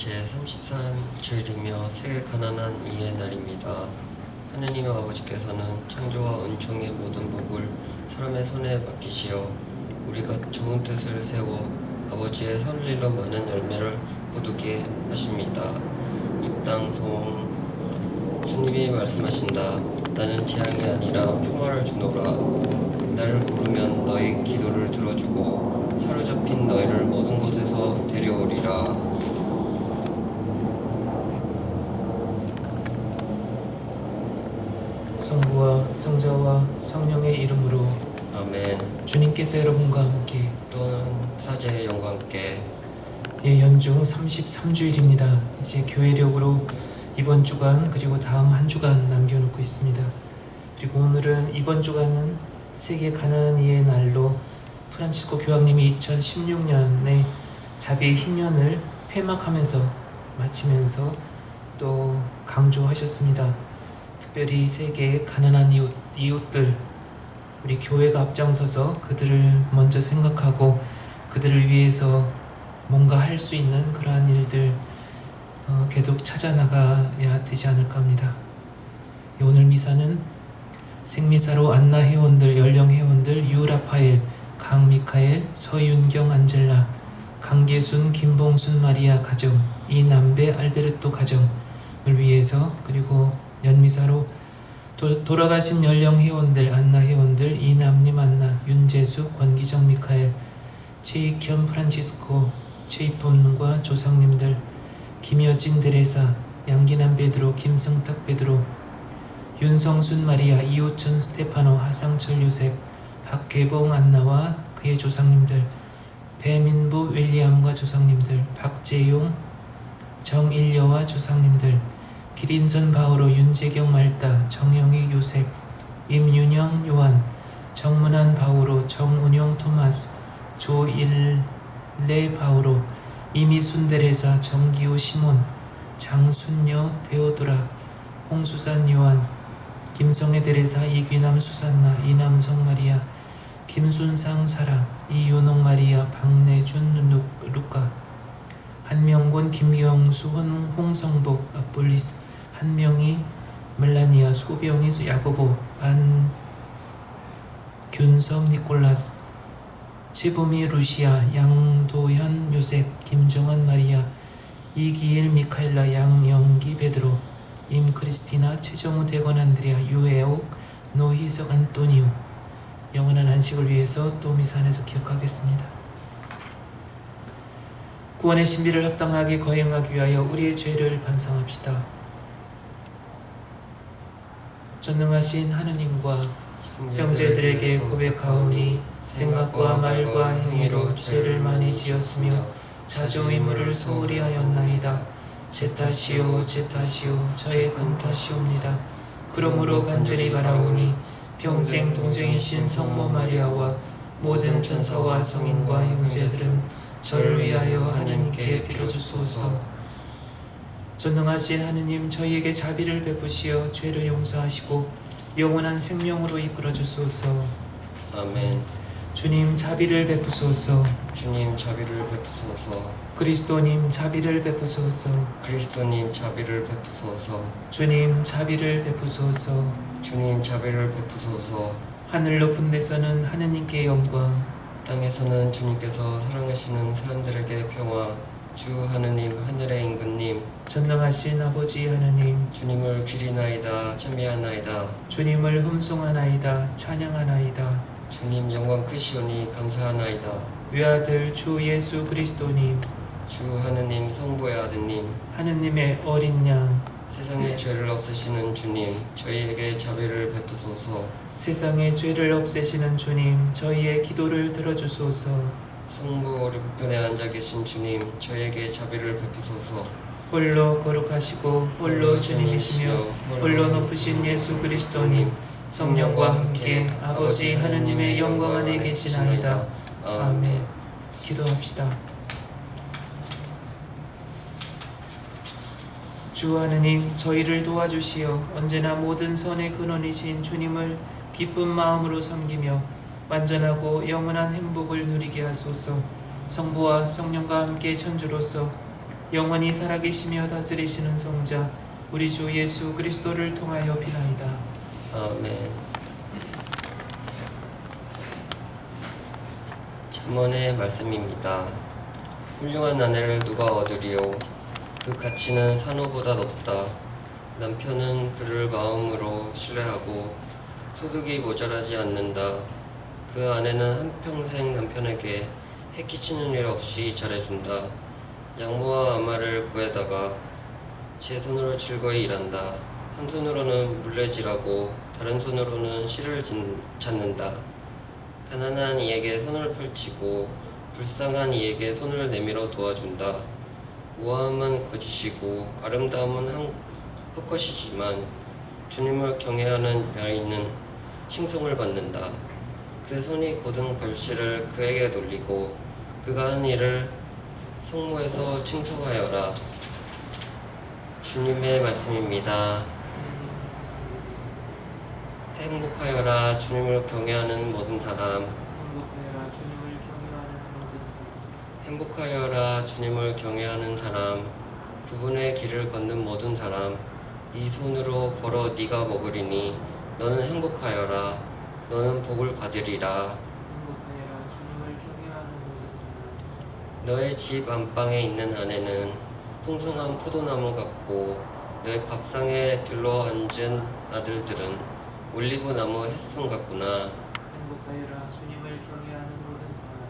제33주일이며 세계 가난한 이의 날입니다. 하느님 아버지께서는 창조와 은총의 모든 복을 사람의 손에 맡기시어 우리가 좋은 뜻을 세워 아버지의 선리로 많은 열매를 거두게 하십니다. 입당송. 주님이 말씀하신다. 나는 재앙이 아니라 평화를 주노라. 나를 부르면 너희 기도를 들어주고 사로잡힌 너희를 모든 곳에서 데려오리라. 성부와 성자와 성령의 이름으로 아멘. 주님께서 여러분과 함께 또한 사제의 영과 함께 연중 33주일입니다. 이제 교회력으로 이번 주간 그리고 다음 한 주간 남겨놓고 있습니다. 그리고 오늘은 이번 주간은 세계 가난한 이의 날로 프란치스코 교황님이 2016년에 자비의 희년을 폐막하면서 마치면서 또 강조하셨습니다. 특별히 세계의 가난한 이웃들, 우리 교회가 앞장서서 그들을 먼저 생각하고 그들을 위해서 뭔가 할 수 있는 그러한 일들 계속 찾아나가야 되지 않을까 합니다. 오늘 미사는 생미사로 안나 회원들, 연령 회원들 유라파엘, 강미카엘, 서윤경 안젤라, 강계순, 김봉순 마리아 가정, 이남배 알베르토 가정을 위해서, 그리고 연미사로 돌아가신 연령 회원들, 안나 회원들, 이남림 안나, 윤재수, 권기정 미카엘, 최익현 프란치스코, 최이폰과 조상님들, 김여진 데레사, 양기남 베드로, 김승탁 베드로, 윤성순 마리아, 이호춘 스테파노, 하상철 요셉, 박계봉 안나와 그의 조상님들, 배민부 윌리엄과 조상님들, 박재용, 정일여와 조상님들, 기린선 바오로, 윤재경 말다, 정영희 요셉, 임윤영 요한, 정문환 바오로, 정운용 토마스, 조일레 바오로, 이미순 데레사, 정기호 시몬, 장순여 데오도라, 홍수산 요한, 김성애 데레사, 이귀남 수산나, 이남성 마리아, 김순상 사라, 이윤옥 마리아, 박내준 루카, 한명곤, 김경수, 홍성복, 아폴리스, 한명희, 멜라니아, 소병희, 야고보, 안균섭, 니콜라스, 최보미, 루시아, 양도현, 요셉, 김정환, 마리아, 이기일, 미카엘라, 양영기, 베드로, 임크리스티나, 최정우, 대건, 안드레아, 유에옥, 노희석, 안토니오. 영원한 안식을 위해서 또 미사 안에서 기억하겠습니다. 구원의 신비를 합당하게 거행하기 위하여 우리의 죄를 반성합시다. 전능하신 하느님과 형제들에게 고백하오니 생각과 말과 행위로 죄를 많이 지었으며 자주 의무를 소홀히 하였나이다. 제 탓이요 제 탓이요 저의 큰 탓이옵니다. 그러므로 간절히 바라오니 평생 동정이신 성모 마리아와 모든 천사와 성인과 형제들은 저를 위하여 하나님께 빌어주소서. 전능하신 하느님, 저희에게 자비를 베푸시어 죄를 용서하시고 영원한 생명으로 이끌어 주소서. 아멘. 주님 자비를 베푸소서. 주님 자비를 베푸소서. 그리스도님 자비를 베푸소서. 그리스도님 자비를 베푸소서. 주님 자비를 베푸소서. 주님 자비를 베푸소서. 하늘 높은 데서는 하느님께 영광, 땅에서는 주님께서 사랑하시는 사람들에게 평화. 주 하느님, 하늘의 임금님, 전능하신 아버지 하느님, 주님을 기리나이다, 찬미하나이다. 주님을 흠송하나이다, 찬양하나이다. 주님 영광 크시오니 감사하나이다. 외아들 주 예수 그리스도님, 주 하느님, 성부의 아드님, 하느님의 어린 양, 세상의 죄를 없애시는 주님, 저희에게 자비를 베푸소서. 세상의 죄를 없애시는 주님, 저희의 기도를 들어주소서. 성부 오른편에 앉아 계신 주님, 저희에게 자비를 베푸소서. 홀로 거룩하시고 홀로 주님이시며 홀로 높으신 예수 그리스도님, 성령과 함께 아버지 하느님의 영광 안에 계시나이다. 아멘. 기도합시다. 주 하느님, 저희를 도와주시어 언제나 모든 선의 근원이신 주님을 기쁜 마음으로 섬기며 완전하고 영원한 행복을 누리게 하소서. 성부와 성령과 함께 천주로서 영원히 살아계시며 다스리시는 성자 우리 주 예수 그리스도를 통하여 비나이다. 아멘. 잠언의 말씀입니다. 훌륭한 아내를 누가 얻으리요? 그 가치는 산호보다 높다. 남편은 그를 마음으로 신뢰하고 소득이 모자라지 않는다. 그 아내는 한평생 남편에게 해끼치는 일 없이 잘해준다. 양모와 아마를 구해다가 제 손으로 즐거이 일한다. 한 손으로는 물레질하고 다른 손으로는 실을 찾는다. 가난한 이에게 손을 펼치고 불쌍한 이에게 손을 내밀어 도와준다. 우아함은 거짓이고 아름다움은 헛것이지만 주님을 경외하는 여인은 칭송을 받는다. 그 손이 곧은 걸실을 그에게 돌리고 그가 한 일을 성무에서 칭송하여라. 주님의 말씀입니다. 행복하여라 주님을 경외하는 모든 사람. 행복하여라 주님을 경외하는 사람. 그분의 길을 걷는 모든 사람. 네 손으로 벌어 네가 먹으리니 너는 행복하여라. 너는 복을 받으리라. 너의 집 안방에 있는 아내는 풍성한 포도나무 같고 너의 밥상에 들러 앉은 아들들은 올리브나무 햇순 같구나. 행복하여라 주님을 경외하는 모든 사람.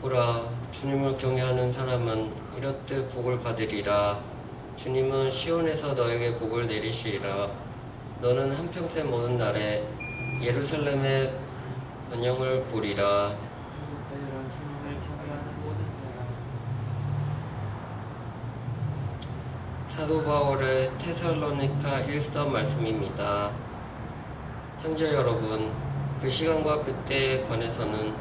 보라 주님을 경외하는 사람은 이렇듯 복을 받으리라. 주님은 시온에서 너에게 복을 내리시리라. 너는 한평생 모든 날에 예루살렘의 번영을 보리라. 행복하여라 주님을 경외하는 모든 사람. 사도 바울의 테살로니가 1서 말씀입니다. 형제 여러분, 그 시간과 그때에 관해서는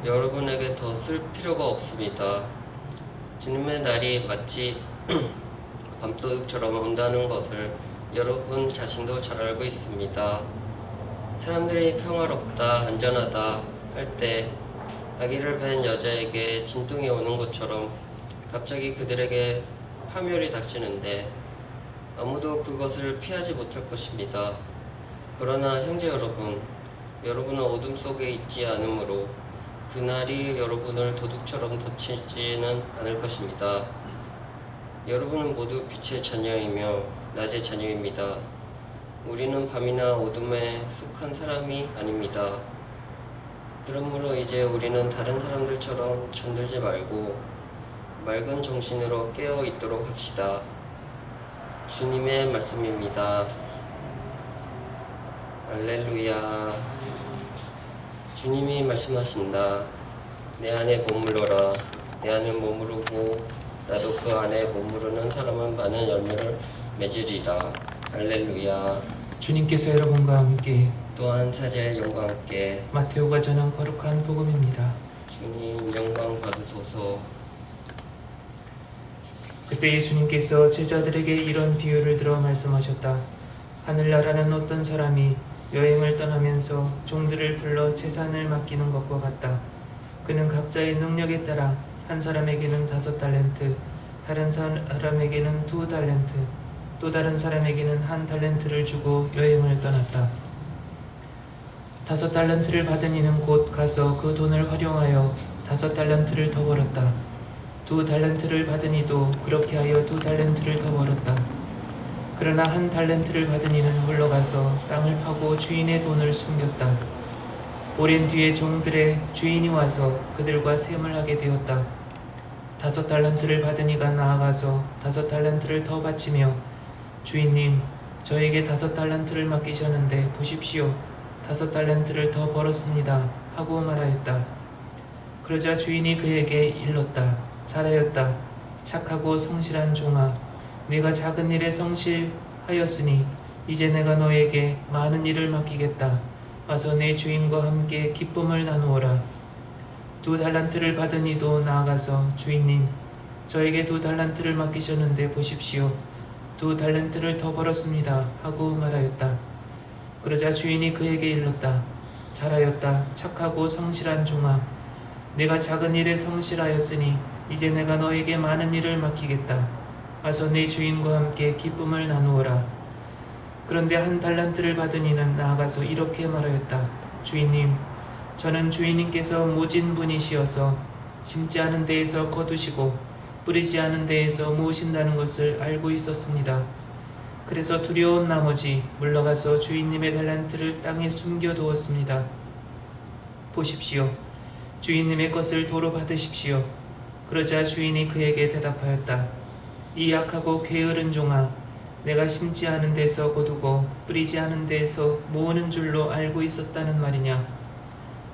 여러분에게 더 쓸 필요가 없습니다. 주님의 날이 마치 밤도둑처럼 온다는 것을 여러분 자신도 잘 알고 있습니다. 사람들이 평화롭다, 안전하다 할 때 아기를 뵌 여자에게 진통이 오는 것처럼 갑자기 그들에게 파멸이 닥치는데 아무도 그것을 피하지 못할 것입니다. 그러나 형제 여러분, 여러분은 어둠 속에 있지 않으므로 그날이 여러분을 도둑처럼 덮치지는 않을 것입니다. 여러분은 모두 빛의 자녀이며 낮의 자녀입니다. 우리는 밤이나 어둠에 속한 사람이 아닙니다. 그러므로 이제 우리는 다른 사람들처럼 잠들지 말고 맑은 정신으로 깨어 있도록 합시다. 주님의 말씀입니다. 할렐루야. 주님이 말씀하신다. 내 안에 머물러라. 내 안에 머무르고 나도 그 안에 머무르는 사람은 많은 열매를 맺으리라. 할렐루야. 주님께서 여러분과 함께 또한 사제의 영광 함께 마테오가 전한 거룩한 복음입니다. 주님 영광 받으소서. 그때 예수님께서 제자들에게 이런 비유를 들어 말씀하셨다. 하늘나라는 어떤 사람이 여행을 떠나면서 종들을 불러 재산을 맡기는 것과 같다. 그는 각자의 능력에 따라 한 사람에게는 5달란트, 다른 사람에게는 2달란트, 또 다른 사람에게는 1달란트를 주고 여행을 떠났다. 5달란트를 받은 이는 곧 가서 그 돈을 활용하여 5달란트를 더 벌었다. 2달란트를 받은 이도 그렇게 하여 2달란트를 더 벌었다. 그러나 1달란트를 받은 이는 물러가서 땅을 파고 주인의 돈을 숨겼다. 오랜 뒤에 종들의 주인이 와서 그들과 셈을 하게 되었다. 5달란트를 받은 이가 나아가서 5달란트를 더 바치며 주인님, 저에게 5달란트를 맡기셨는데 보십시오. 5달란트를 더 벌었습니다. 하고 말하였다. 그러자 주인이 그에게 일렀다. 잘하였다. 착하고 성실한 종아. 네가 작은 일에 성실하였으니 이제 내가 너에게 많은 일을 맡기겠다. 와서 내 주인과 함께 기쁨을 나누어라. 2달란트를 받은 이도 나아가서 주인님, 저에게 2달란트를 맡기셨는데 보십시오. 2달란트를 더 벌었습니다. 하고 말하였다. 그러자 주인이 그에게 일렀다. 잘하였다. 착하고 성실한 종아. 내가 작은 일에 성실하였으니 이제 내가 너에게 많은 일을 맡기겠다. 와서 내 주인과 함께 기쁨을 나누어라. 그런데 한 달란트를 받은 이는 나아가서 이렇게 말하였다. 주인님, 저는 주인님께서 모진 분이시어서 심지 않은 데에서 거두시고 뿌리지 않은 데에서 모으신다는 것을 알고 있었습니다. 그래서 두려운 나머지 물러가서 주인님의 달란트를 땅에 숨겨두었습니다. 보십시오. 주인님의 것을 도로 받으십시오. 그러자 주인이 그에게 대답하였다. 이 약하고 게으른 종아, 내가 심지 않은 데서 거두고 뿌리지 않은 데에서 모으는 줄로 알고 있었다는 말이냐?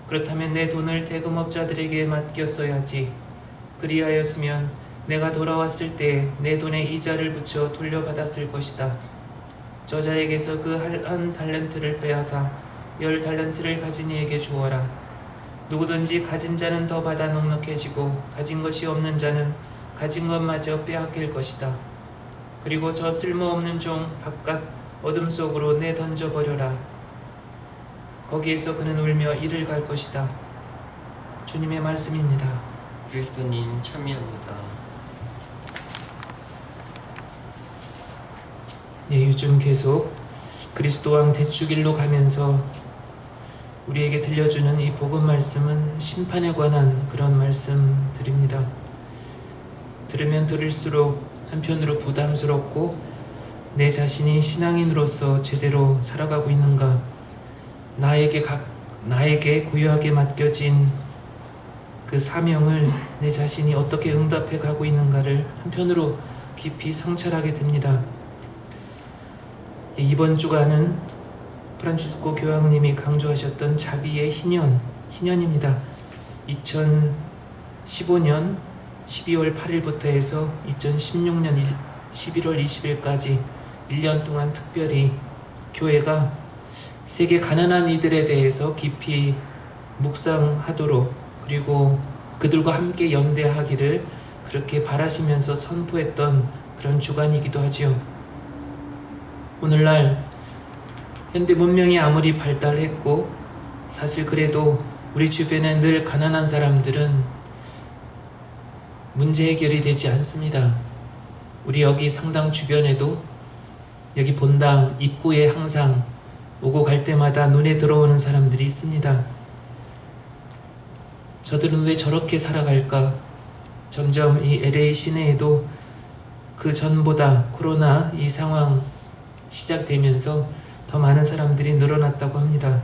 그렇다면 내 돈을 대금업자들에게 맡겼어야지. 그리하였으면 내가 돌아왔을 때 내 돈에 이자를 붙여 돌려받았을 것이다. 저자에게서 그 한 달란트를 빼앗아 10달란트를 가진 이에게 주어라. 누구든지 가진 자는 더 받아 넉넉해지고 가진 것이 없는 자는 가진 것마저 빼앗길 것이다. 그리고 저 쓸모없는 종 바깥 어둠 속으로 내던져버려라. 거기에서 그는 울며 이를 갈 것이다. 주님의 말씀입니다. 그리스도님 참여합니다. 예, 요즘 계속 그리스도왕 대축일로 가면서 우리에게 들려주는 이 복음 말씀은 심판에 관한 그런 말씀들입니다. 들으면 들을수록 한편으로 부담스럽고 내 자신이 신앙인으로서 제대로 살아가고 있는가, 나에게 고유하게 맡겨진 그 사명을 내 자신이 어떻게 응답해 가고 있는가를 한편으로 깊이 성찰하게 됩니다. 이번 주간은 프란치스코 교황님이 강조하셨던 자비의 희년입니다. 2015년 12월 8일부터 해서 2016년 11월 20일까지 1년 동안 특별히 교회가 세계 가난한 이들에 대해서 깊이 묵상하도록, 그리고 그들과 함께 연대하기를 그렇게 바라시면서 선포했던 그런 주간이기도 하지요. 오늘날 현대 문명이 아무리 발달했고 사실 그래도 우리 주변에 늘 가난한 사람들은 문제 해결이 되지 않습니다. 우리 여기 성당 주변에도, 여기 본당 입구에 항상 오고 갈 때마다 눈에 들어오는 사람들이 있습니다. 저들은 왜 저렇게 살아갈까? 점점 이 LA 시내에도 그 전보다 코로나 이 상황 시작되면서 더 많은 사람들이 늘어났다고 합니다.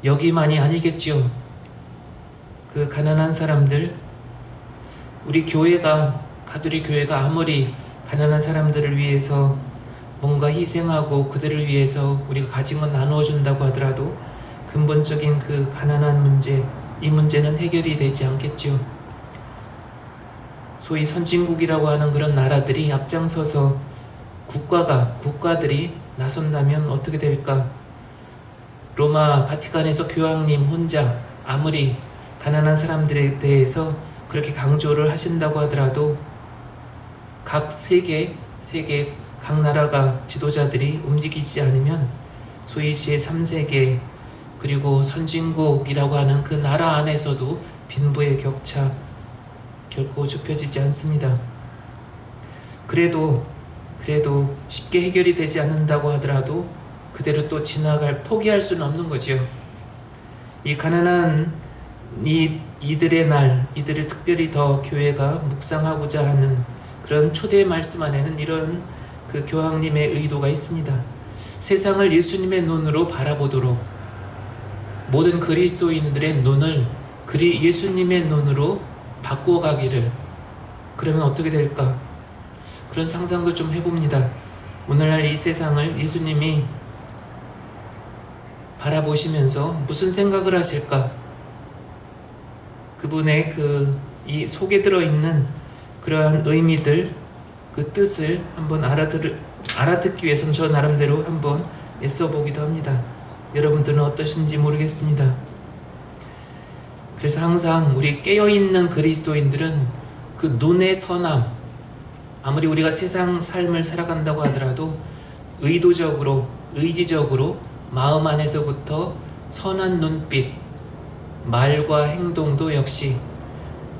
여기만이 아니겠죠. 그 가난한 사람들, 우리 교회가, 가톨릭 교회가 아무리 가난한 사람들을 위해서 뭔가 희생하고 그들을 위해서 우리가 가진 건 나누어 준다고 하더라도 근본적인 그 가난한 문제, 이 문제는 해결이 되지 않겠죠. 소위 선진국이라고 하는 그런 나라들이 앞장서서 국가들이 나선다면 어떻게 될까? 로마 바티칸에서 교황님 혼자 아무리 가난한 사람들에 대해서 그렇게 강조를 하신다고 하더라도 각 세계 각 나라가 지도자들이 움직이지 않으면 소위 제3세계 그리고 선진국이라고 하는 그 나라 안에서도 빈부의 격차 결코 좁혀지지 않습니다. 그래도 쉽게 해결이 되지 않는다고 하더라도 그대로 또 포기할 수는 없는 거죠. 이 가난한 이들의 날, 이들을 특별히 더 교회가 묵상하고자 하는 그런 초대의 말씀 안에는 이런 그 교황님의 의도가 있습니다. 세상을 예수님의 눈으로 바라보도록 모든 그리스도인들의 눈을 예수님의 눈으로 바꿔가기를. 그러면 어떻게 될까? 그런 상상도 좀 해봅니다. 오늘날 이 세상을 예수님이 바라보시면서 무슨 생각을 하실까? 그분의 이 속에 들어있는 그러한 의미들, 그 뜻을 한번 알아듣기 위해서는 저 나름대로 한번 애써보기도 합니다. 여러분들은 어떠신지 모르겠습니다. 그래서 항상 우리 깨어있는 그리스도인들은 그 눈의 선함, 아무리 우리가 세상 삶을 살아간다고 하더라도 의도적으로, 의지적으로 마음 안에서부터 선한 눈빛, 말과 행동도 역시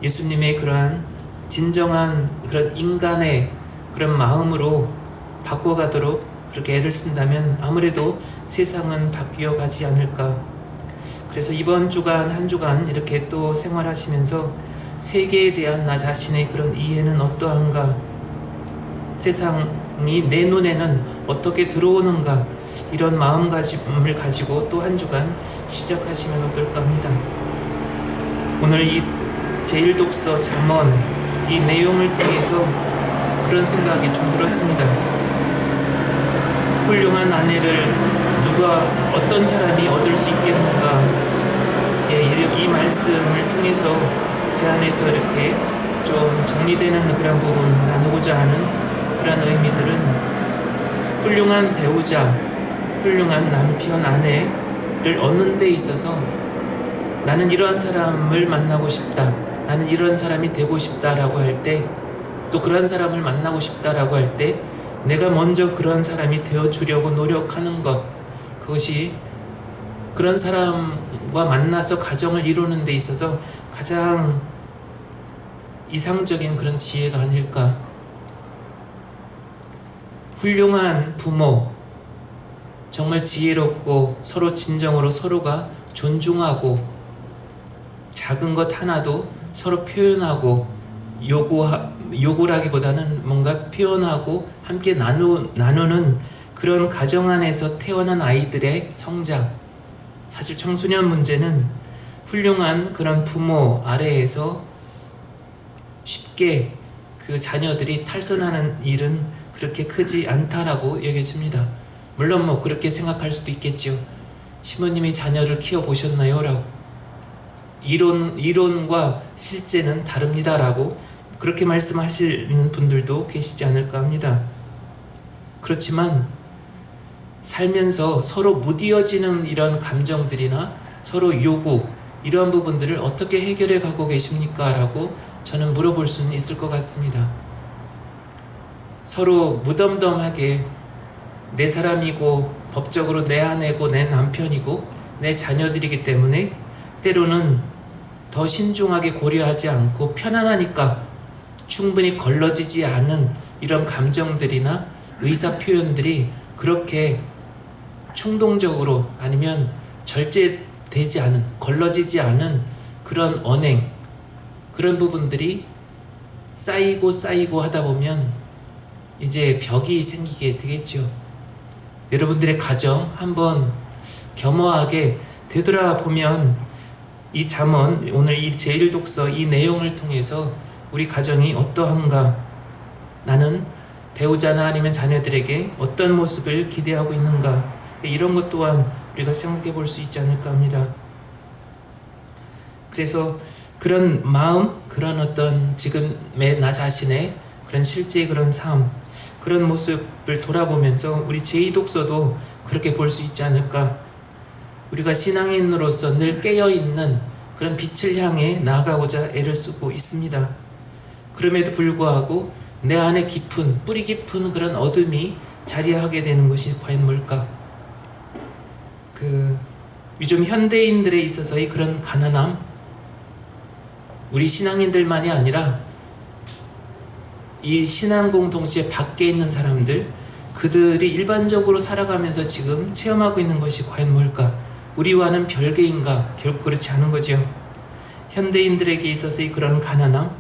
예수님의 그러한 진정한 그런 인간의 그런 마음으로 바꿔가도록 그렇게 애를 쓴다면 아무래도 세상은 바뀌어 가지 않을까. 그래서 이번 주간 한 주간 이렇게 또 생활하시면서 세계에 대한 나 자신의 그런 이해는 어떠한가, 세상이 내 눈에는 어떻게 들어오는가, 이런 마음가짐을 가지고 또 한 주간 시작하시면 어떨까 합니다. 오늘 이 제1독서 잠언 이 내용을 통해서 그런 생각이 좀 들었습니다. 훌륭한 아내를 어떤 사람이 얻을 수 있겠는가. 이 말씀을 통해서 제 안에서 이렇게 좀 정리되는 그런 부분 나누고자 하는 그런 의미들은, 훌륭한 배우자, 훌륭한 남편, 아내를 얻는 데 있어서 나는 이러한 사람을 만나고 싶다, 나는 이런 사람이 되고 싶다라고 할 때, 또 그런 사람을 만나고 싶다라고 할 때 내가 먼저 그런 사람이 되어주려고 노력하는 것, 그것이 그런 사람과 만나서 가정을 이루는 데 있어서 가장 이상적인 그런 지혜가 아닐까. 훌륭한 부모, 정말 지혜롭고 서로 진정으로 서로가 존중하고 작은 것 하나도 서로 표현하고 요구라기보다는 뭔가 표현하고 함께 나누는 그런 가정 안에서 태어난 아이들의 성장. 사실 청소년 문제는 훌륭한 그런 부모 아래에서 쉽게 그 자녀들이 탈선하는 일은 그렇게 크지 않다라고 여겨집니다. 물론 뭐 그렇게 생각할 수도 있겠죠. 시모님이 자녀를 키워보셨나요? 라고. 이론과 실제는 다릅니다라고 그렇게 말씀하시는 분들도 계시지 않을까 합니다. 그렇지만 살면서 서로 무디어지는 이런 감정들이나 서로 요구, 이러한 부분들을 어떻게 해결해 가고 계십니까? 라고 저는 물어볼 수는 있을 것 같습니다. 서로 무덤덤하게 내 사람이고 법적으로 내 아내고 내 남편이고 내 자녀들이기 때문에 때로는 더 신중하게 고려하지 않고 편안하니까 충분히 걸러지지 않은 이런 감정들이나 의사 표현들이 그렇게 충동적으로 아니면 절제되지 않은, 걸러지지 않은 그런 언행, 그런 부분들이 쌓이고 하다 보면 이제 벽이 생기게 되겠죠. 여러분들의 가정 한번 겸허하게 되돌아보면 이 잠언, 오늘 이 제1독서 이 내용을 통해서 우리 가정이 어떠한가, 나는 배우자나 아니면 자녀들에게 어떤 모습을 기대하고 있는가, 이런 것 또한 우리가 생각해 볼 수 있지 않을까 합니다. 그래서 그런 마음, 그런 어떤 지금의 나 자신의 그런 실제의 그런 삶, 그런 모습을 돌아보면서 우리 제2독서도 그렇게 볼 수 있지 않을까. 우리가 신앙인으로서 늘 깨어있는 그런 빛을 향해 나아가고자 애를 쓰고 있습니다. 그럼에도 불구하고 내 안에 뿌리 깊은 그런 어둠이 자리하게 되는 것이 과연 뭘까? 요즘 현대인들에 있어서의 그런 가난함, 우리 신앙인들만이 아니라 이 신앙 공동체 밖에 있는 사람들, 그들이 일반적으로 살아가면서 지금 체험하고 있는 것이 과연 뭘까? 우리와는 별개인가? 결코 그렇지 않은 거죠. 현대인들에게 있어서의 그런 가난함,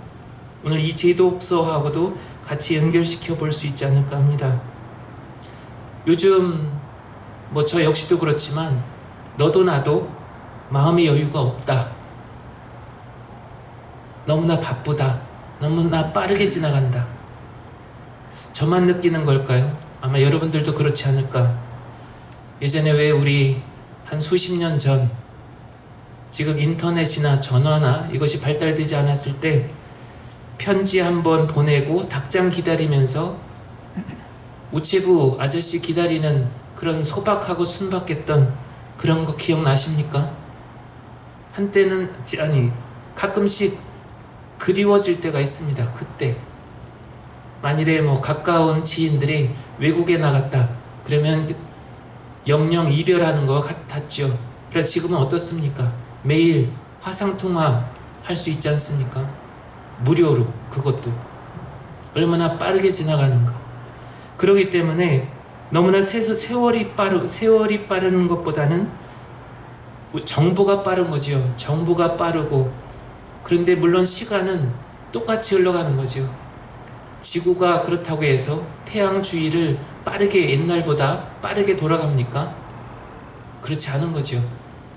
오늘 이 제2독서하고도 같이 연결시켜 볼 수 있지 않을까 합니다. 요즘 저 역시도 그렇지만 너도 나도 마음의 여유가 없다. 너무나 바쁘다. 너무나 빠르게 지나간다. 저만 느끼는 걸까요? 아마 여러분들도 그렇지 않을까. 예전에 왜 우리 한 수십 년 전, 지금 인터넷이나 전화나 이것이 발달되지 않았을 때 편지 한번 보내고 답장 기다리면서 우체부 아저씨 기다리는 그런 소박하고 순박했던 그런 거 기억나십니까? 한때는 가끔씩 그리워질 때가 있습니다. 그때 만일에 가까운 지인들이 외국에 나갔다 그러면 영영 이별하는 것 같았죠. 그래서 지금은 어떻습니까? 매일 화상통화 할 수 있지 않습니까? 무료로, 그것도 얼마나 빠르게 지나가는가. 그렇기 때문에 너무나 세월이 빠르는 것보다는 정보가 빠른 거지요. 정보가 빠르고, 그런데 물론 시간은 똑같이 흘러가는 거죠. 지구가 그렇다고 해서 태양 주위를 빠르게, 옛날보다 빠르게 돌아갑니까? 그렇지 않은 거죠.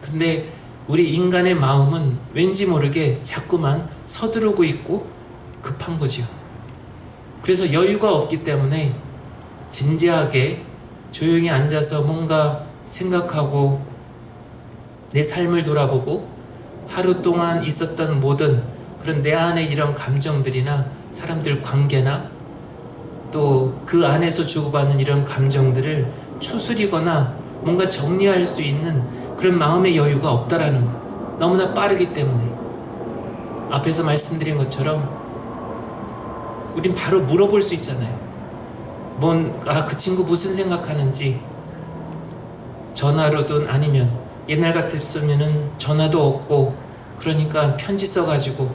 근데 우리 인간의 마음은 왠지 모르게 자꾸만 서두르고 있고 급한 거죠. 그래서 여유가 없기 때문에 진지하게 조용히 앉아서 뭔가 생각하고 내 삶을 돌아보고 하루 동안 있었던 모든 그런 내 안에 이런 감정들이나 사람들 관계나 또 그 안에서 주고받는 이런 감정들을 추스리거나 뭔가 정리할 수 있는 그런 마음의 여유가 없다라는 것. 너무나 빠르기 때문에. 앞에서 말씀드린 것처럼 우린 바로 물어볼 수 있잖아요. 그 친구 무슨 생각하는지 전화로든, 아니면 옛날 같았으면은 전화도 없고 그러니까 편지 써가지고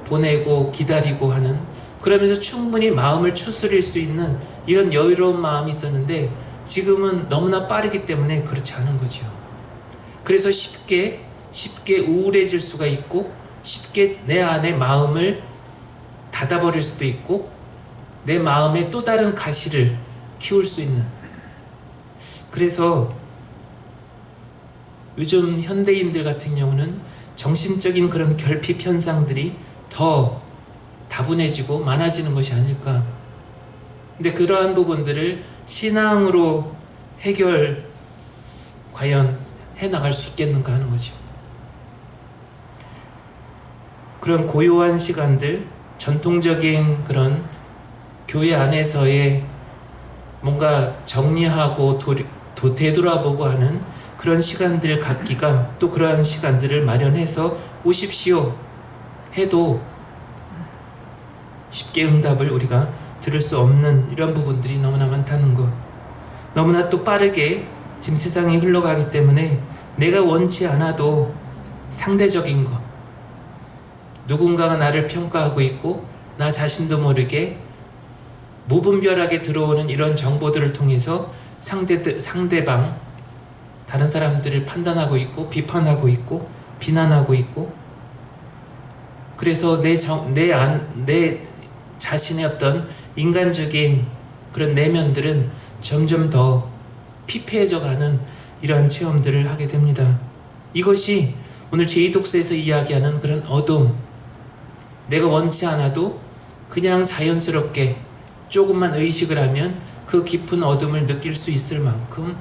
보내고 기다리고 하는, 그러면서 충분히 마음을 추스릴 수 있는 이런 여유로운 마음이 있었는데 지금은 너무나 빠르기 때문에 그렇지 않은 거죠. 그래서 쉽게 우울해질 수가 있고, 쉽게 내 안에 마음을 닫아버릴 수도 있고, 내 마음에 또 다른 가시를 키울 수 있는. 그래서 요즘 현대인들 같은 경우는 정신적인 그런 결핍 현상들이 더 다분해지고 많아지는 것이 아닐까. 근데 그러한 부분들을 신앙으로 해결 과연 해나갈 수 있겠는가 하는 거죠. 그런 고요한 시간들, 전통적인 그런 교회 안에서의 뭔가 정리하고 되돌아보고 하는 그런 시간들 갖기가, 또 그러한 시간들을 마련해서 오십시오 해도 쉽게 응답을 우리가 들을 수 없는 이런 부분들이 너무나 많다는 것. 너무나 또 빠르게 지금 세상이 흘러가기 때문에 내가 원치 않아도 상대적인 것, 누군가가 나를 평가하고 있고 나 자신도 모르게 무분별하게 들어오는 이런 정보들을 통해서 상대방, 다른 사람들을 판단하고 있고 비판하고 있고 비난하고 있고, 그래서 내 자신의 어떤 인간적인 그런 내면들은 점점 더 피폐해져 가는 이러한 체험들을 하게 됩니다. 이것이 오늘 제2독서에서 이야기하는 그런 어둠, 내가 원치 않아도 그냥 자연스럽게 조금만 의식을 하면 그 깊은 어둠을 느낄 수 있을 만큼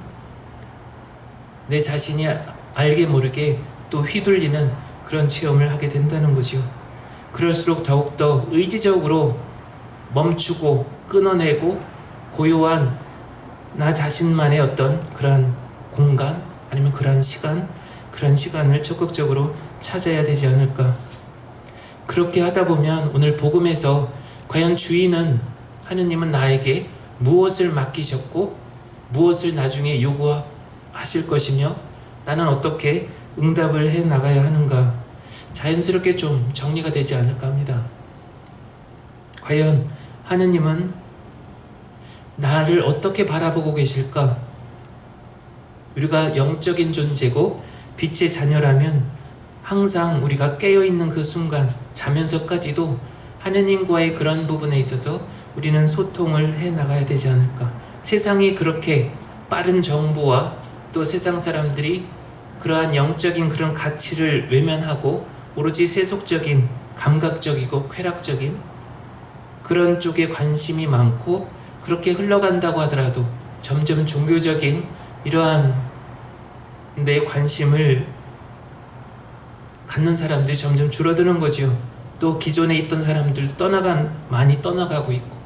내 자신이 알게 모르게 또 휘둘리는 그런 체험을 하게 된다는 거죠. 그럴수록 더욱더 의지적으로 멈추고 끊어내고 고요한 나 자신만의 어떤 그런 공간, 아니면 그런 시간을 적극적으로 찾아야 되지 않을까. 그렇게 하다 보면 오늘 복음에서 과연 주인은, 하느님은 나에게 무엇을 맡기셨고 무엇을 나중에 요구하실 것이며 나는 어떻게 응답을 해 나가야 하는가, 자연스럽게 좀 정리가 되지 않을까 합니다. 과연 하느님은 나를 어떻게 바라보고 계실까? 우리가 영적인 존재고 빛의 자녀라면 항상 우리가 깨어있는 그 순간, 자면서까지도 하느님과의 그런 부분에 있어서 우리는 소통을 해 나가야 되지 않을까. 세상이 그렇게 빠른 정보와 또 세상 사람들이 그러한 영적인 그런 가치를 외면하고 오로지 세속적인, 감각적이고 쾌락적인 그런 쪽에 관심이 많고, 그렇게 흘러간다고 하더라도 점점 종교적인 이러한 내 관심을 갖는 사람들이 점점 줄어드는 거죠. 또 기존에 있던 사람들도 많이 떠나가고 있고,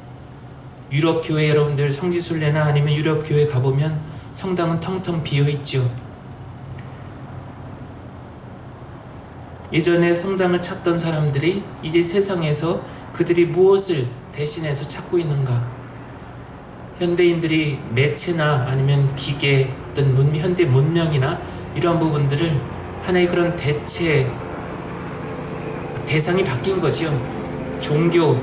유럽 교회 여러분들 성지순례나 아니면 유럽 교회 가보면 성당은 텅텅 비어 있죠. 예전에 성당을 찾던 사람들이 이제 세상에서 그들이 무엇을 대신해서 찾고 있는가. 현대인들이 매체나 아니면 기계, 어떤 현대 문명이나 이러한 부분들을 하나의 그런 대상이 바뀐 거죠. 종교,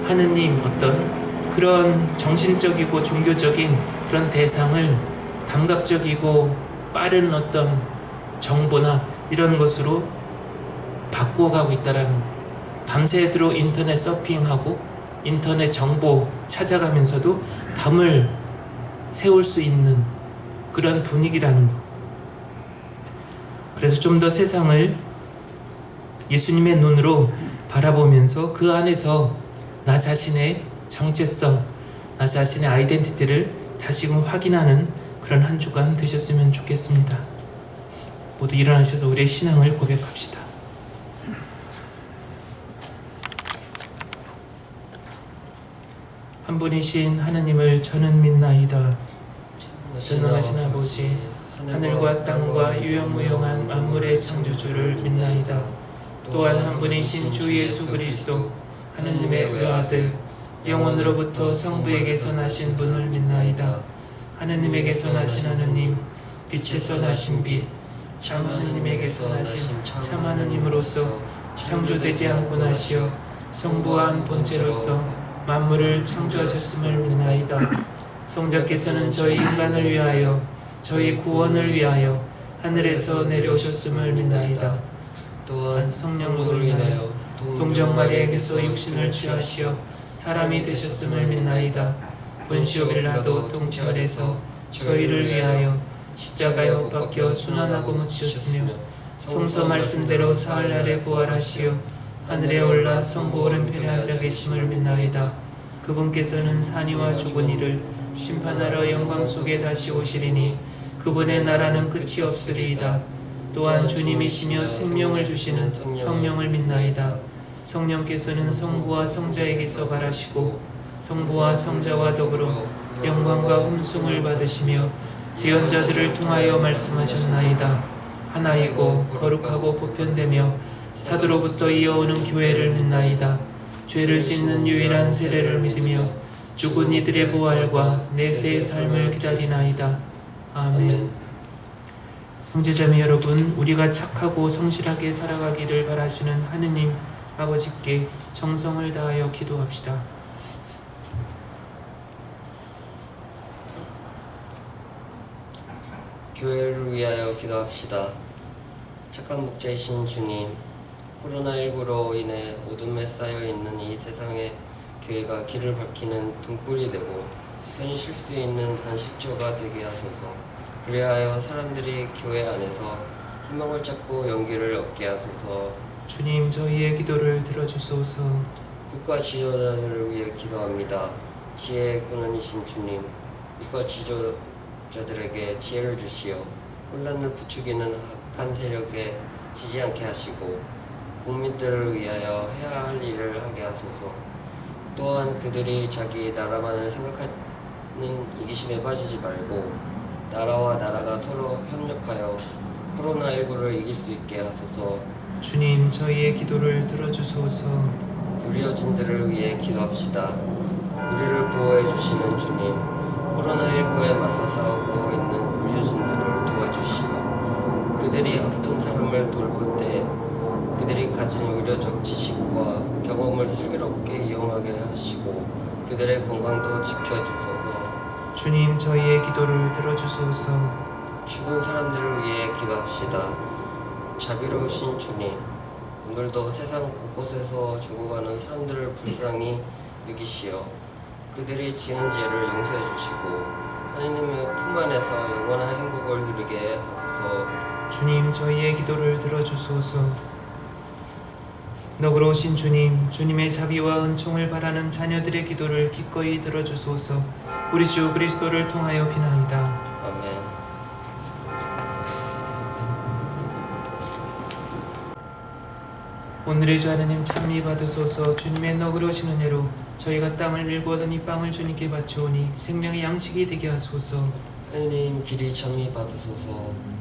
하느님 어떤 그런 정신적이고 종교적인 그런 대상을 감각적이고 빠른 어떤 정보나 이런 것으로 바꾸어가고 있다라는, 밤새도록 인터넷 서핑하고 인터넷 정보 찾아가면서도 밤을 새울 수 있는 그런 분위기라는 것. 그래서 좀 더 세상을 예수님의 눈으로 바라보면서 그 안에서 나 자신의 정체성, 나 자신의 아이덴티티를 다시금 확인하는 그런 한 주간 되셨으면 좋겠습니다. 모두 일어나셔서 우리의 신앙을 고백합시다. 한 분이신 하느님을 저는 믿나이다. 전능하신 아버지, 하늘과 땅과 유영무용한 만물의 창조주를 믿나이다. 또한 한 분이신 주 예수 그리스도, 하느님의 외아들, 영원으로부터 성부에게서 나신 분을 믿나이다. 하느님에게서 나신 하느님, 빛에서 나신 빛, 참 하느님에게서 나신 참 하느님으로서 창조되지 않고 나시어 성부와 한 본체로서 만물을 창조하셨음을 믿나이다. 성자께서는 저희 인간을 위하여, 저희 구원을 위하여 하늘에서 내려오셨음을 믿나이다. 또한 성령으로 인하여 동정 마리아에게서 육신을 취하시어 사람이 되셨음을 믿나이다. 본시오 빌라도 통치하에서 저희를 위하여 십자가에 못 박혀 순환하고 묻히셨으며 성서 말씀대로 사흘날에 부활하시어 하늘에 올라 성부 오른편에 앉아 계심을 믿나이다. 그분께서는 산이와 죽은 이를 심판하러 영광 속에 다시 오시리니 그분의 나라는 끝이 없으리이다. 또한 주님이시며 생명을 주시는 성령을 믿나이다. 성령께서는 성부와 성자에게서 발하시고 성부와 성자와 더불어 영광과 hum승을 받으시며 예언자들을 통하여 말씀하셨나이다. 하나이고 거룩하고 보편되며 사도로부터 이어오는 교회를 믿나이다. 죄를 씻는 유일한 세례를 믿으며 죽은 이들의 부활과 내세의 삶을 기다리나이다. 아멘. 형제자매 여러분, 우리가 착하고 성실하게 살아가기를 바라시는 하느님 아버지께 정성을 다하여 기도합시다. 교회를 위하여 기도합시다. 착한 목자이신 주님, 코로나19로 인해 어둠에 쌓여있는 이 세상에 교회가 길을 밝히는 등불이 되고 편히 쉴 수 있는 단식처가 되게 하소서. 그리하여 사람들이 교회 안에서 희망을 찾고 용기를 얻게 하소서. 주님, 저희의 기도를 들어주소서. 국가 지도자들을 위해 기도합니다. 지혜의 근원이신 주님, 국가 지도자들에게 지혜를 주시어 혼란을 부추기는 악한 세력에 지지 않게 하시고 국민들을 위하여 해야 할 일을 하게 하소서. 또한 그들이 자기 나라만을 생각하는 이기심에 빠지지 말고 나라와 나라가 서로 협력하여 코로나19를 이길 수 있게 하소서. 주님, 저희의 기도를 들어주소서. 의료진들을 위해 기도합시다. 우리를 보호해 주시는 주님, 코로나19에 맞서 싸우고 있는 의료진들을 도와주시고 그들이 아픈 사람을 돌볼 때 그들이 가진 의료적 지식과 경험을 슬기롭게 이용하게 하시고 그들의 건강도 지켜주소서. 주님, 저희의 기도를 들어주소서. 죽은 사람들을 위해 기도합시다. 자비로우신 주님, 오늘도 세상 곳곳에서 죽어가는 사람들을 불쌍히 여기시어 그들이 지은 죄를 용서해 주시고 하느님의 품 안에서 영원한 행복을 누리게 하소서. 주님, 저희의 기도를 들어주소서. 너그러우신 주님, 주님의 자비와 은총을 바라는 자녀들의 기도를 기꺼이 들어주소서. 우리 주 그리스도를 통하여 비나이다. 아멘. 오늘의 주 하나님 찬미 받으소서. 주님의 너그러우신 은혜로 저희가 땅을 밀고 얻은 이 빵을 주님께 바쳐오니 생명의 양식이 되게 하소서. 하느님 길이 찬미 받으소서.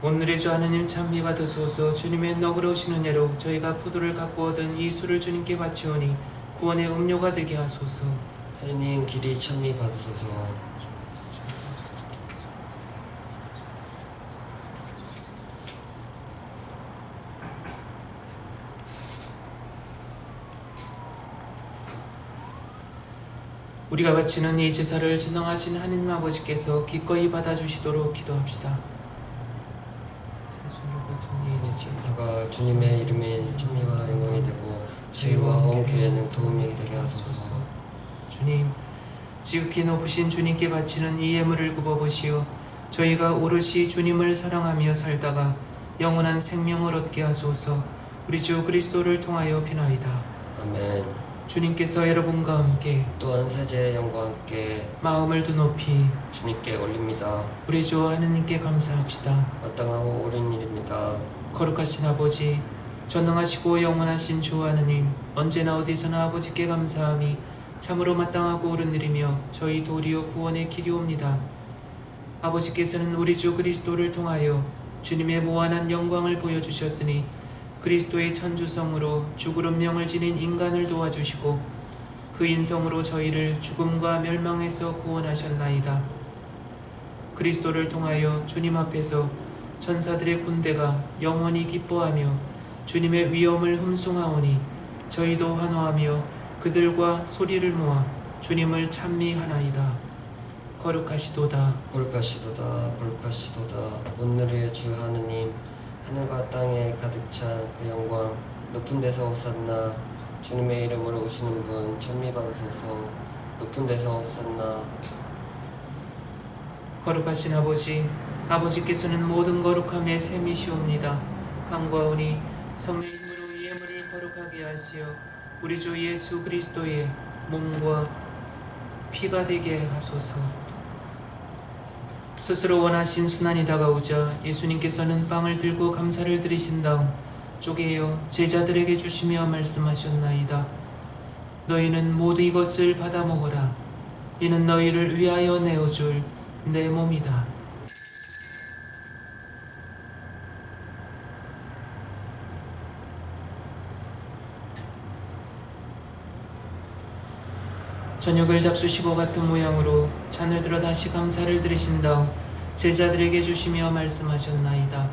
오늘의 주 하느님 찬미 받으소서. 주님의 너그러우신 은혜로 저희가 포도를 갖고 얻은 이 술을 주님께 바치오니 구원의 음료가 되게 하소서. 하느님 길이 찬미 받으소서. 우리가 바치는 이 제사를 전능하신 하느님 아버지께서 기꺼이 받아주시도록 기도합시다. 이 제사가 주님의 이름인 찬미와 영광이 되고 저희와 온 교회는 도움이 되게 하소서. 주님, 지극히 높으신 주님께 바치는 이 예물을 굽어보시어 저희가 오롯이 주님을 사랑하며 살다가 영원한 생명을 얻게 하소서. 우리 주 그리스도를 통하여 비나이다. 아멘. 주님께서 여러분과 함께 또한 세제의 영과 함께 마음을 두 높이 주님께 올립니다. 우리 주 하느님께 감사합시다. 마땅하고 옳은 일입니다. 거룩하신 아버지, 전능하시고 영원하신 주 하느님, 언제나 어디서나 아버지께 감사함이 참으로 마땅하고 옳은 일이며 저희 도리어 구원의 길이옵니다. 아버지께서는 우리 주 그리스도를 통하여 주님의 무한한 영광을 보여주셨으니 그리스도의 천주성으로 죽을 명을 지닌 인간을 도와주시고 그 인성으로 저희를 죽음과 멸망에서 구원하셨나이다. 그리스도를 통하여 주님 앞에서 천사들의 군대가 영원히 기뻐하며 주님의 위엄을 흠송하오니 저희도 환호하며 그들과 소리를 모아 주님을 찬미하나이다. 거룩하시도다. 거룩하시도다. 거룩하시도다. 오늘의 주 하느님, 하늘과 땅에 가득 찬 그 영광, 높은 데서 호산나. 주님의 이름으로 오시는 분 찬미 받으소서. 높은 데서 호산나. 거룩하신 아버지, 아버지께서는 모든 거룩함의 셈이시옵니다. 간구하오니 성령 힘으로 이 예물을 거룩하게 하시어 우리 주 예수 그리스도의 몸과 피가 되게 하소서. 스스로 원하신 순환이 다가오자 예수님께서는 빵을 들고 감사를 드리신 다음 쪼개어 제자들에게 주시며 말씀하셨나이다. 너희는 모두 이것을 받아 먹어라. 이는 너희를 위하여 내어줄 내 몸이다. 저녁을 잡수시고 같은 모양으로 잔을 들어 다시 감사를 드리신 다음 제자들에게 주시며 말씀하셨나이다.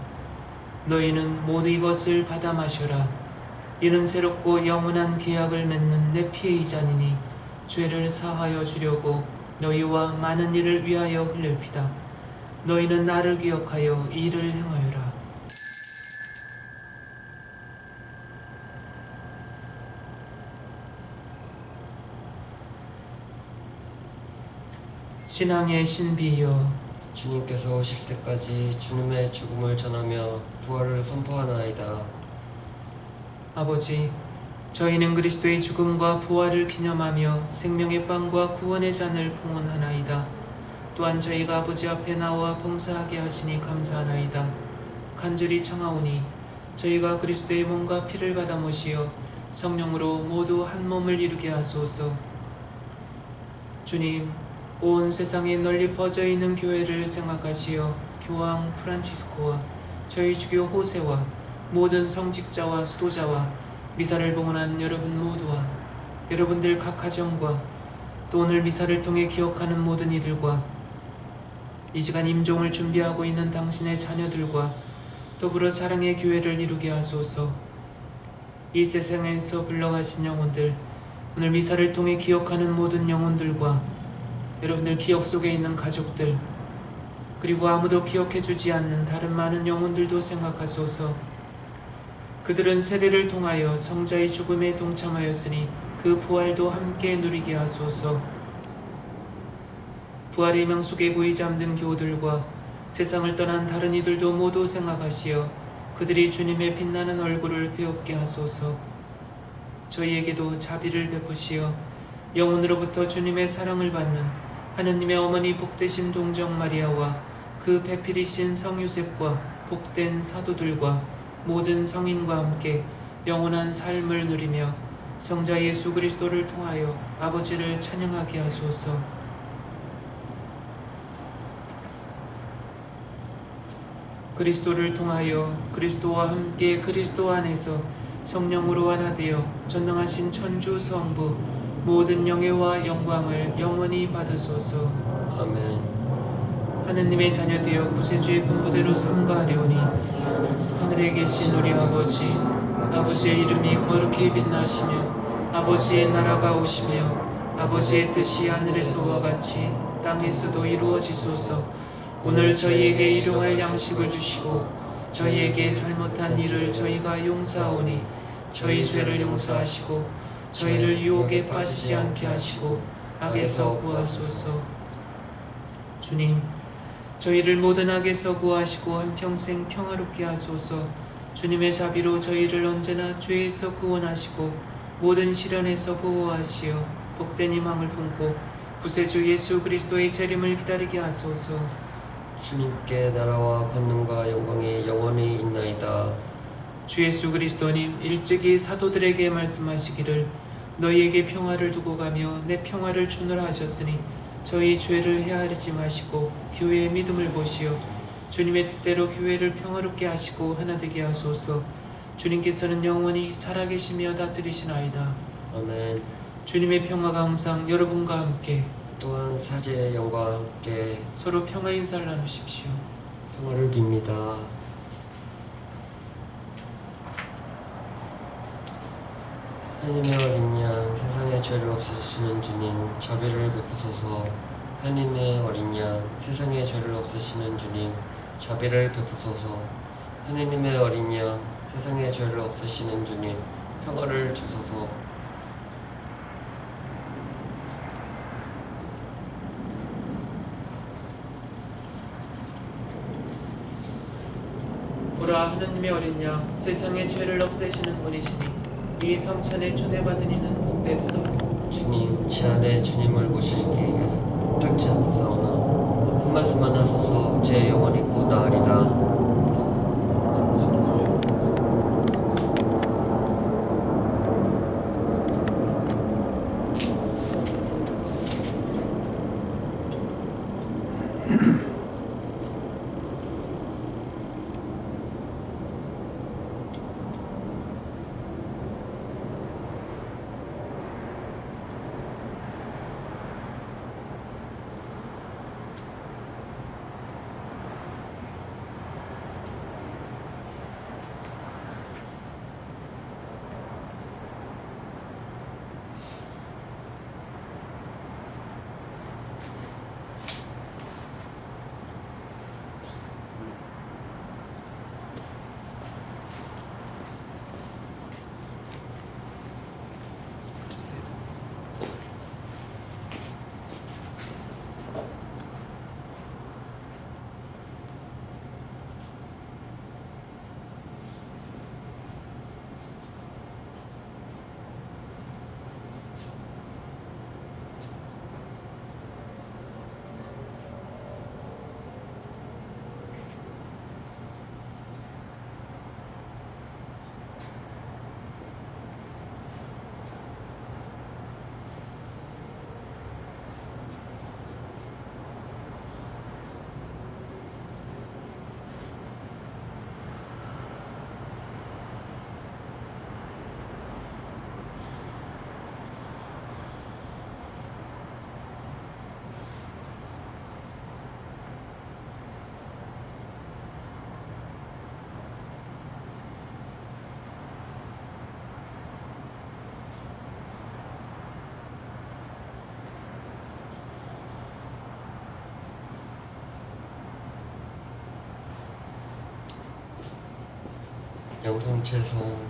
너희는 모두 이것을 받아 마셔라. 이는 새롭고 영원한 계약을 맺는 내 피의 잔이니 죄를 사하여 주려고 너희와 많은 이를 위하여 흘릴 피다. 너희는 나를 기억하여 이 일을 행하여라. 신앙의 신비여, 주님께서 오실 때까지 주님의 죽음을 전하며 부활을 선포하나이다. 아버지, 저희는 그리스도의 죽음과 부활을 기념하며 생명의 빵과 구원의 잔을 봉헌하나이다. 또한 저희가 아버지 앞에 나와 봉사하게 하시니 감사하나이다. 간절히 청하오니 저희가 그리스도의 몸과 피를 받아 모시어 성령으로 모두 한 몸을 이루게 하소서. 주님, 온 세상에 널리 퍼져 있는 교회를 생각하시어 교황 프란치스코와 저희 주교 호세와 모든 성직자와 수도자와 미사를 봉헌한 여러분 모두와 여러분들 각 가정과 또 오늘 미사를 통해 기억하는 모든 이들과 이 시간 임종을 준비하고 있는 당신의 자녀들과 더불어 사랑의 교회를 이루게 하소서. 이 세상에서 불러가신 영혼들, 오늘 미사를 통해 기억하는 모든 영혼들과 여러분들 기억 속에 있는 가족들, 그리고 아무도 기억해주지 않는 다른 많은 영혼들도 생각하소서. 그들은 세례를 통하여 성자의 죽음에 동참하였으니 그 부활도 함께 누리게 하소서. 부활의 명속에 고이 잠든 교우들과 세상을 떠난 다른 이들도 모두 생각하시어 그들이 주님의 빛나는 얼굴을 배웁게 하소서. 저희에게도 자비를 베푸시어 영혼으로부터 주님의 사랑을 받는 하느님의 어머니 복되신 동정 마리아와 그 배필이신 성 요셉과 복된 사도들과 모든 성인과 함께 영원한 삶을 누리며 성자 예수 그리스도를 통하여 아버지를 찬양하게 하소서. 그리스도를 통하여 그리스도와 함께 그리스도 안에서 성령으로 하나 되어 전능하신 천주 성부 모든 영예와 영광을 영원히 받으소서. 아멘. 하느님의 자녀 되어 구세주의 분부대로 삼가하려니 하늘에 계신 우리 아버지의 이름이 거룩히 빛나시며 아버지의 나라가 오시며 아버지의 뜻이 하늘에서와 같이 땅에서도 이루어지소서. 오늘 저희에게 일용할 양식을 주시고 저희에게 잘못한 일을 저희가 용서하오니 저희 죄를 용서하시고 저희를 유혹에 빠지지 않게 하시고 악에서 구하소서. 주님, 저희를 모든 악에서 구하시고 한평생 평화롭게 하소서. 주님의 자비로 저희를 언제나 죄에서 구원하시고 모든 시련에서 보호하시어 복된 희망을 품고 구세주 예수 그리스도의 재림을 기다리게 하소서. 주님께 나라와 권능과 영광이 영원히 있나이다. 주 예수 그리스도님, 일찍이 사도들에게 말씀하시기를 너희에게 평화를 두고 가며 내 평화를 주노라 하셨으니 저희 죄를 헤아리지 마시고 교회의 믿음을 보시어 주님의 뜻대로 교회를 평화롭게 하시고 하나 되게 하소서. 주님께서는 영원히 살아계시며 다스리시나이다. 아멘. 주님의 평화가 항상 여러분과 함께 또한 사제의 영광과 함께 서로 평화 인사를 나누십시오. 평화를 빕니다. 하나님의 어린 양, 세상의 죄를 없애시는 주님, 자비를 베푸소서. 하나님의 어린 양, 세상의 죄를 없애시는 주님, 자비를 베푸소서. 하나님의 어린 양, 세상의 죄를 없애시는 주님, 평화를 주소서. 보라, 하느님의 어린 양, 세상의 죄를 없애시는 분이시니 이 성찬에 초대받은 이는 복되도다. 주님, 제 안에 주님을 모시기에 탁지 않사오나 한 말씀만 하소서. 제 영혼이 곧 나으리다. 영성채송.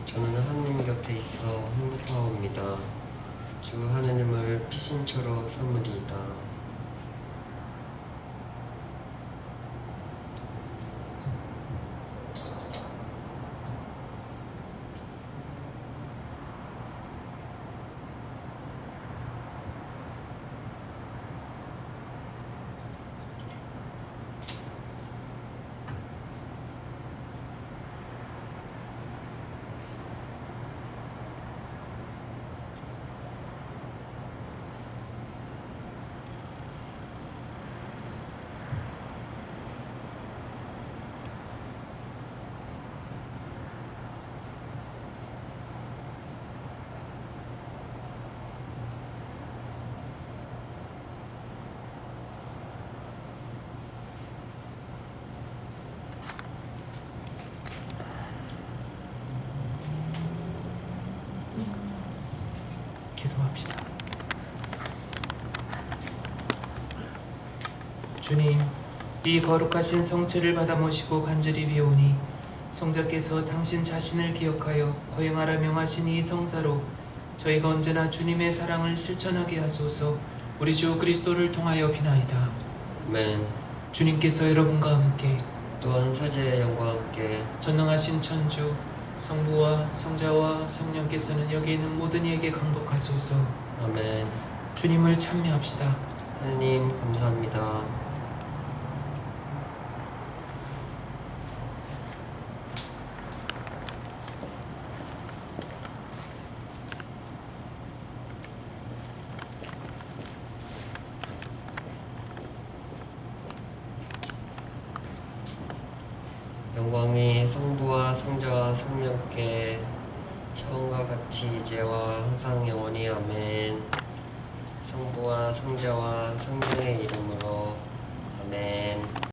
저는 하느님 곁에 있어 행복하옵니다. 주 하느님을 피신처로 삼으리이다. 기도합시다. 주님, 이 거룩하신 성체를 받아 모시고 간절히 비오니 성자께서 당신 자신을 기억하여 거행하라 명하신 이 성사로 저희가 언제나 주님의 사랑을 실천하게 하소서. 우리 주 그리스도를 통하여 비나이다. 아멘. 주님께서 여러분과 함께 또한 사제의 영과 함께 전능하신 천주 성부와 성자와 성령께서는 여기 있는 모든 이에게 강복하소서. 아멘. 주님을 찬미합시다. 하느님 감사합니다. 영광이 성부와 성자와 성령께 처음과 같이 이제와 항상 영원히 아멘. 성부와 성자와 성령의 이름으로 아멘.